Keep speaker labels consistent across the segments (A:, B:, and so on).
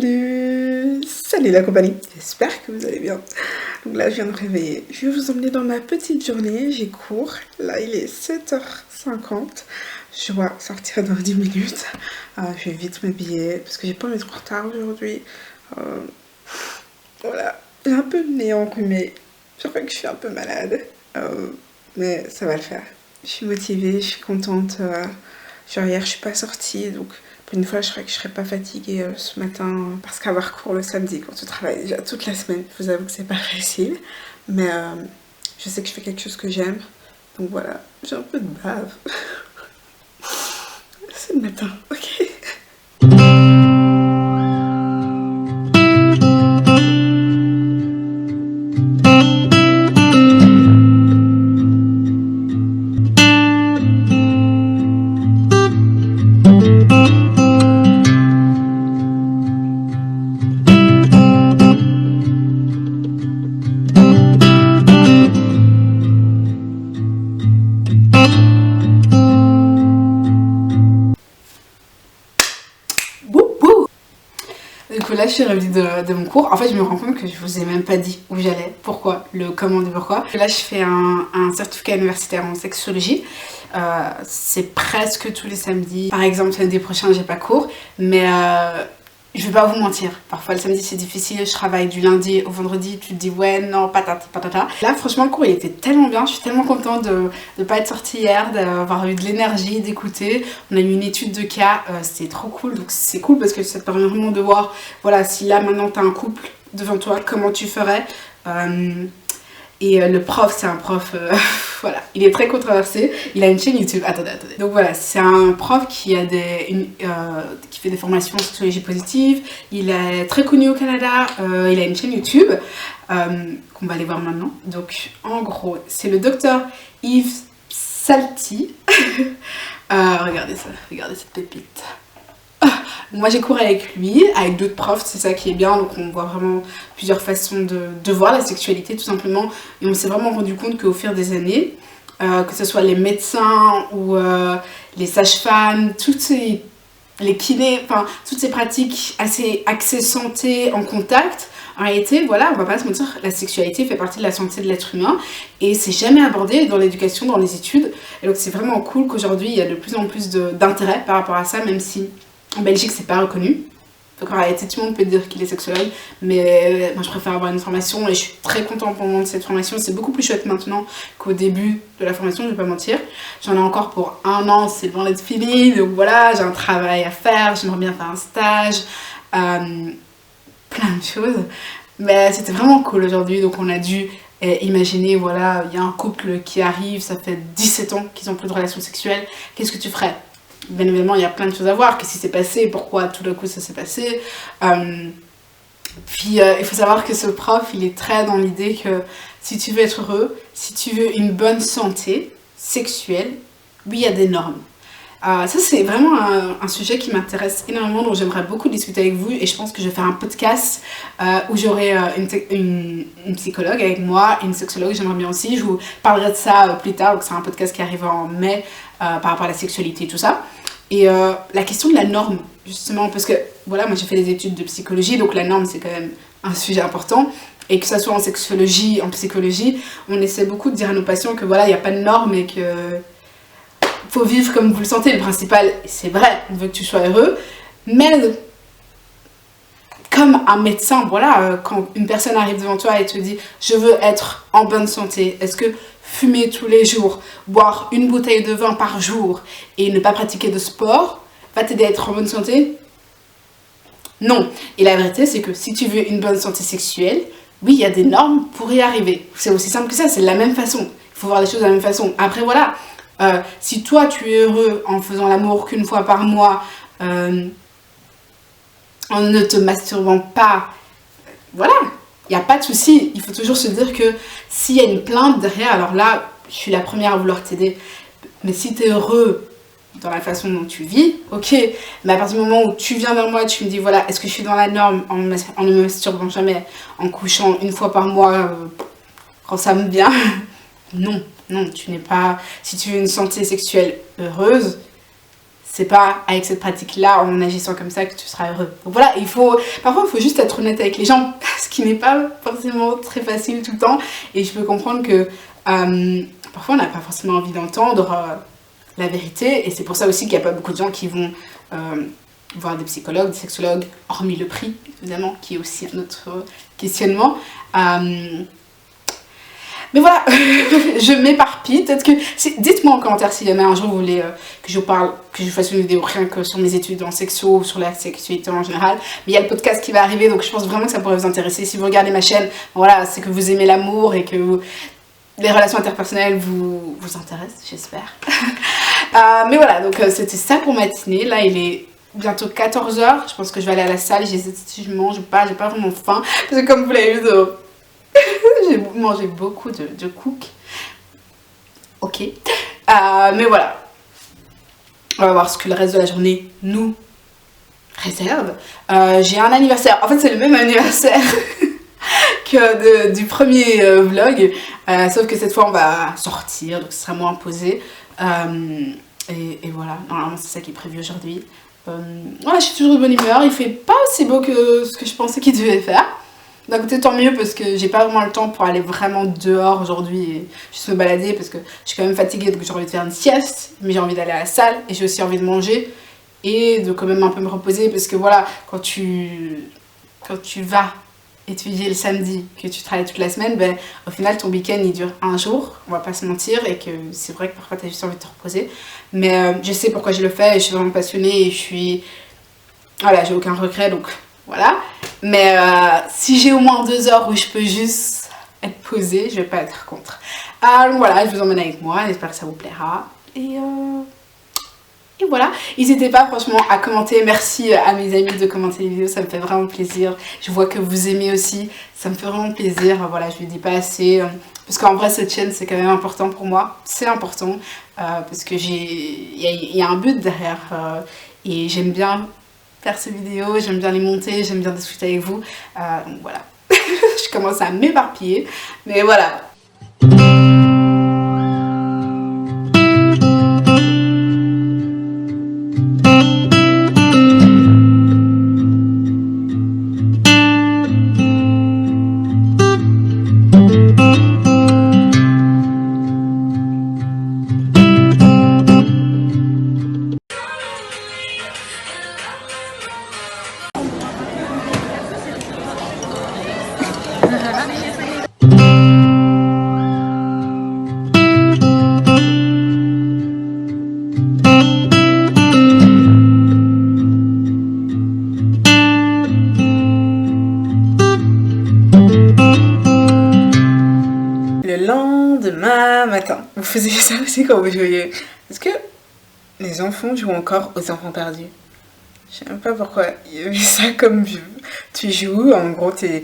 A: Salut la compagnie, j'espère que vous allez bien. Donc là je viens de me réveiller, je vais vous emmener dans ma petite journée, j'ai cours. Là il est 7h50, je dois sortir dans 10 minutes. Je vais vite m'habiller parce que j'ai pas envie d'être en retard aujourd'hui. Voilà, j'ai un peu le nez enrhumé, je crois que je suis un peu malade, mais ça va le faire. Je suis motivée, je suis contente. Genre hier je suis pas sortie, donc pour une fois je crois que je serais pas fatiguée ce matin, parce qu'avoir cours le samedi quand tu travailles déjà toute la semaine, je vous avoue que c'est pas facile, mais je sais que je fais quelque chose que j'aime, donc voilà, j'ai un peu de bave. C'est le matin, ok. Du coup là je suis revenue de mon cours. En fait je me rends compte que je vous ai même pas dit où j'allais, pourquoi, le comment du pourquoi. Là je fais un certificat universitaire en sexologie. C'est presque tous les samedis. Par exemple samedi prochain j'ai pas cours, mais je vais pas vous mentir, parfois le samedi c'est difficile, je travaille du lundi au vendredi, tu te dis ouais non patata patata. Là franchement le cours il était tellement bien, je suis tellement contente de pas être sortie hier, d'avoir eu de l'énergie, d'écouter. On a eu une étude de cas, c'était trop cool, donc c'est cool parce que ça te permet vraiment de voir, voilà, si là maintenant t'as un couple devant toi, comment tu ferais. Et le prof, c'est un prof, voilà, il est très controversé, il a une chaîne YouTube, attendez. Donc voilà, c'est un prof qui fait des formations en sexologie positive, il est très connu au Canada, il a une chaîne YouTube, qu'on va aller voir maintenant. Donc en gros, c'est le docteur Yves Salty, regardez ça, regardez cette pépite. Moi j'ai cours avec lui, avec d'autres profs, c'est ça qui est bien, donc on voit vraiment plusieurs façons de voir la sexualité tout simplement, et on s'est vraiment rendu compte qu'au fil des années, que ce soit les médecins ou les sages-femmes, les kinés, enfin toutes ces pratiques assez axées santé en contact, en réalité, voilà, on va pas se mentir, la sexualité fait partie de la santé de l'être humain et c'est jamais abordé dans l'éducation, dans les études, et donc c'est vraiment cool qu'aujourd'hui il y a de plus en plus d'intérêt par rapport à ça, même si en Belgique, c'est pas reconnu. Donc en réalité, tout le monde peut dire qu'il est sexologue, mais moi je préfère avoir une formation et je suis très contente pour le moment de cette formation. C'est beaucoup plus chouette maintenant qu'au début de la formation, je vais pas mentir. J'en ai encore pour 1 an, c'est loin d'être fini, donc voilà, j'ai un travail à faire, j'aimerais bien faire un stage, plein de choses. Mais c'était vraiment cool aujourd'hui, donc on a dû imaginer, voilà, il y a un couple qui arrive, ça fait 17 ans qu'ils ont plus de relations sexuelles, qu'est-ce que tu ferais ? Bien évidemment, il y a plein de choses à voir, qu'est-ce qui s'est passé, pourquoi tout d'un coup ça s'est passé. Puis il faut savoir que ce prof, il est très dans l'idée que si tu veux être heureux, si tu veux une bonne santé sexuelle, oui, il y a des normes. Ça c'est vraiment un sujet qui m'intéresse énormément, dont j'aimerais beaucoup discuter avec vous, et je pense que je vais faire un podcast où j'aurai une psychologue avec moi, une sexologue, j'aimerais bien aussi, je vous parlerai de ça plus tard, donc c'est un podcast qui arrive en mai par rapport à la sexualité et tout ça. Et la question de la norme, justement, parce que voilà, moi j'ai fait des études de psychologie, donc la norme c'est quand même un sujet important, et que ça soit en sexologie, en psychologie, on essaie beaucoup de dire à nos patients que voilà, il n'y a pas de norme et que faut vivre comme vous le sentez, le principal, c'est vrai, on veut que tu sois heureux, mais comme un médecin, voilà, quand une personne arrive devant toi et te dit je veux être en bonne santé, est-ce que fumer tous les jours, boire une bouteille de vin par jour et ne pas pratiquer de sport va t'aider à être en bonne santé? Non. Et la vérité c'est que si tu veux une bonne santé sexuelle, oui, il y a des normes pour y arriver. C'est aussi simple que ça, c'est de la même façon. Il faut voir les choses de la même façon. Après voilà, si toi tu es heureux en faisant l'amour qu'une fois par mois, en ne te masturbant pas, voilà, il n'y a pas de souci. Il faut toujours se dire que s'il y a une plainte derrière, alors là, je suis la première à vouloir t'aider. Mais si tu es heureux dans la façon dont tu vis, ok. Mais à partir du moment où tu viens vers moi, tu me dis, voilà, est-ce que je suis dans la norme en ne me masturbant jamais, en couchant une fois par mois quand ça me vient? Non, non, tu n'es pas... Si tu veux une santé sexuelle heureuse, c'est pas avec cette pratique-là, en agissant comme ça, que tu seras heureux. Donc voilà, parfois il faut juste être honnête avec les gens, ce qui n'est pas forcément très facile tout le temps. Et je peux comprendre que parfois on n'a pas forcément envie d'entendre la vérité. Et c'est pour ça aussi qu'il n'y a pas beaucoup de gens qui vont voir des psychologues, des sexologues, hormis le prix, évidemment, qui est aussi un autre questionnement. Mais voilà, je m'éparpille. Peut-être que dites-moi en commentaire si jamais un jour vous voulez que je fasse une vidéo rien que sur mes études en sexo ou sur la sexualité en général. Mais il y a le podcast qui va arriver, donc je pense vraiment que ça pourrait vous intéresser. Si vous regardez ma chaîne, voilà, c'est que vous aimez l'amour et que les relations interpersonnelles vous intéressent, j'espère. Mais voilà, donc c'était ça pour matinée. Là, il est bientôt 14 h. Je pense que je vais aller à la salle. J'hésite si je mange ou pas. J'ai pas vraiment faim. Parce que comme vous l'avez vu, j'ai mangé beaucoup de cook. Ok. Mais voilà. On va voir ce que le reste de la journée nous réserve. J'ai un anniversaire. En fait, c'est le même anniversaire que du premier vlog. Sauf que cette fois, on va sortir. Donc, ce sera moins posé. Et voilà. Normalement, c'est ça qui est prévu aujourd'hui. Voilà, je suis toujours de bonne humeur. Il fait pas aussi beau que ce que je pensais qu'il devait faire. D'un côté, tant mieux parce que j'ai pas vraiment le temps pour aller vraiment dehors aujourd'hui et juste me balader parce que je suis quand même fatiguée, donc j'ai envie de faire une sieste, mais j'ai envie d'aller à la salle et j'ai aussi envie de manger et de quand même un peu me reposer parce que voilà, quand tu vas étudier le samedi, que tu travailles toute la semaine, ben au final ton week-end il dure un jour, on va pas se mentir, et que c'est vrai que parfois t'as juste envie de te reposer, mais je sais pourquoi je le fais et je suis vraiment passionnée et voilà, j'ai aucun regret, donc voilà. Mais si j'ai au moins 2 heures où je peux juste être posée, je vais pas être contre. Donc voilà, je vous emmène avec moi, j'espère que ça vous plaira. Et voilà, n'hésitez pas franchement à commenter. Merci à mes amis de commenter les vidéos, ça me fait vraiment plaisir. Je vois que vous aimez aussi, ça me fait vraiment plaisir. Voilà, je ne le dis pas assez. Parce qu'en vrai, cette chaîne, c'est quand même important pour moi. C'est important parce que il y a un but derrière. Et j'aime bien faire ces vidéos, j'aime bien les monter, j'aime bien discuter avec vous. Donc voilà, je commence à m'éparpiller. Mais voilà. Lendemain matin, vous faisiez ça aussi quand vous jouiez? Est-ce que les enfants jouent encore aux enfants perdus? Je sais même pas pourquoi il y avait ça comme jeu. Tu joues, en gros tes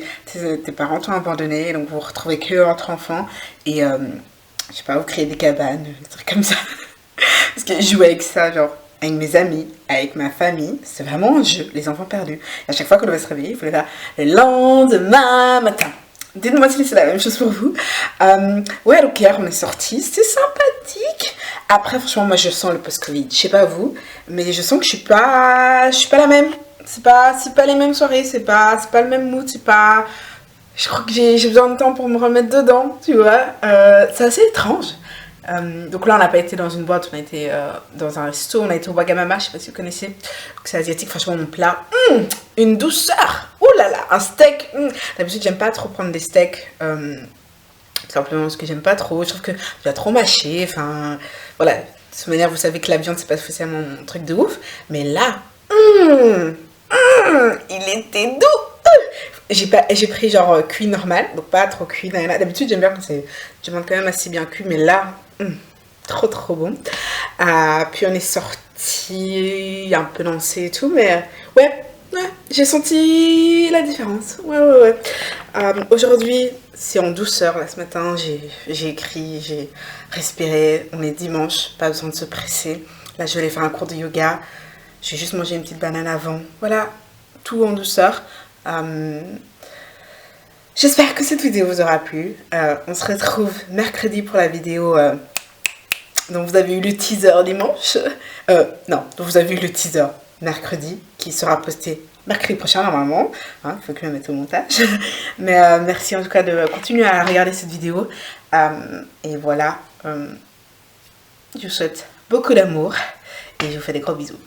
A: parents t'ont abandonné, donc vous vous retrouvez que entre enfants et je sais pas, vous créez des cabanes, des trucs comme ça. Parce que je jouais avec ça, genre avec mes amis, avec ma famille, c'est vraiment un jeu, les enfants perdus. Et à chaque fois qu'on devait se réveiller, il fallait faire le lendemain matin. Dites-moi si c'est la même chose pour vous. Ouais, donc hier on est sortis, c'était sympathique. Après, franchement, moi je sens le post-Covid. Je sais pas vous, mais je sens que je suis pas la même. C'est pas les mêmes soirées, c'est pas le même mood, c'est pas. Je crois que j'ai besoin de temps pour me remettre dedans, tu vois. C'est assez étrange. Donc là, on n'a pas été dans une boîte, on a été dans un resto, on a été au Wagamama, je sais pas si vous connaissez. Donc c'est asiatique, franchement, mon plat, une douceur. Oh là là, un steak. D'habitude, j'aime pas trop prendre des steaks. Simplement parce que j'aime pas trop. Je trouve que tu vas trop mâcher. Enfin, voilà. De toute manière, vous savez que la viande, c'est pas spécialement mon truc de ouf. Mais là, il était doux. J'ai pris genre cuit normal, donc pas trop cuit. D'habitude, j'aime bien quand je demande quand même assez bien cuit, mais là, trop bon. Puis on est sorti un peu dansé et tout, mais ouais, j'ai senti la différence. Ouais. Aujourd'hui, c'est en douceur. Là, ce matin, j'ai écrit, j'ai respiré. On est dimanche, pas besoin de se presser. Là, je vais aller faire un cours de yoga. J'ai juste mangé une petite banane avant. Voilà, tout en douceur. J'espère que cette vidéo vous aura plu. On se retrouve mercredi pour la vidéo Donc vous avez eu le teaser dimanche. Non, vous avez eu le teaser mercredi qui sera posté mercredi prochain normalement. Hein, il faut que je me mette au montage. Mais merci en tout cas de continuer à regarder cette vidéo. Et voilà. Je vous souhaite beaucoup d'amour et je vous fais des gros bisous.